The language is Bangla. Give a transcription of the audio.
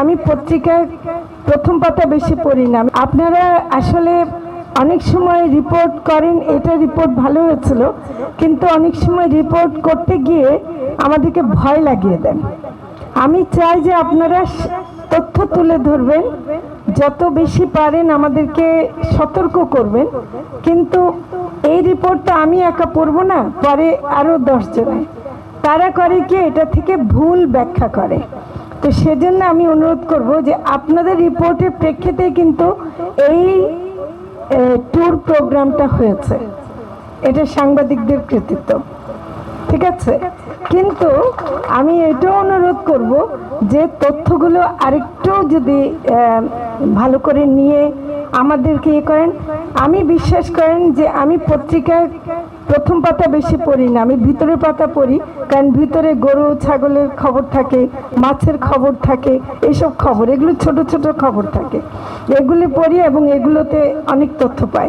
আমি পত্রিকায় প্রথম পাতা বেশি পড়ি না। আপনারা আসলে অনেক সময় রিপোর্ট করেন, এটা রিপোর্ট ভালো হয়েছিল, কিন্তু অনেক সময় রিপোর্ট করতে গিয়ে আমাদেরকে ভয় লাগিয়ে দেন। আমি চাই যে আপনারা তথ্য তুলে ধরবেন, যত বেশি পারেন আমাদেরকে সতর্ক করবেন। কিন্তু এই রিপোর্টটা আমি একা পড়বো না, পরে আরও 10 জনে তারা করে কি এটা থেকে ভুল ব্যাখ্যা করে। তো সেজন্য আমি অনুরোধ করব যে আপনাদের রিপোর্টের প্রেক্ষিতে কিন্তু এই ট্যুর প্রোগ্রামটা হয়েছে, এটা সাংবাদিকদের কৃতিত্ব, ঠিক আছে। কিন্তু আমি এটাও অনুরোধ করব যে তথ্যগুলো আরেকটু যদি ভালো করে নিয়ে আমাদেরকে করেন। আমি বিশ্বাস করেন যে আমি পত্রিকায় প্রথম পাতা বেশি পড়ি না, আমি ভিতরের পাতা পড়ি, কারণ ভিতরে গরু ছাগলের খবর থাকে, মাছের খবর থাকে, এইসব খবর, এগুলো ছোট ছোট খবর থাকে, এগুলি পড়ি এবং এগুলোতে অনেক তথ্য পাই।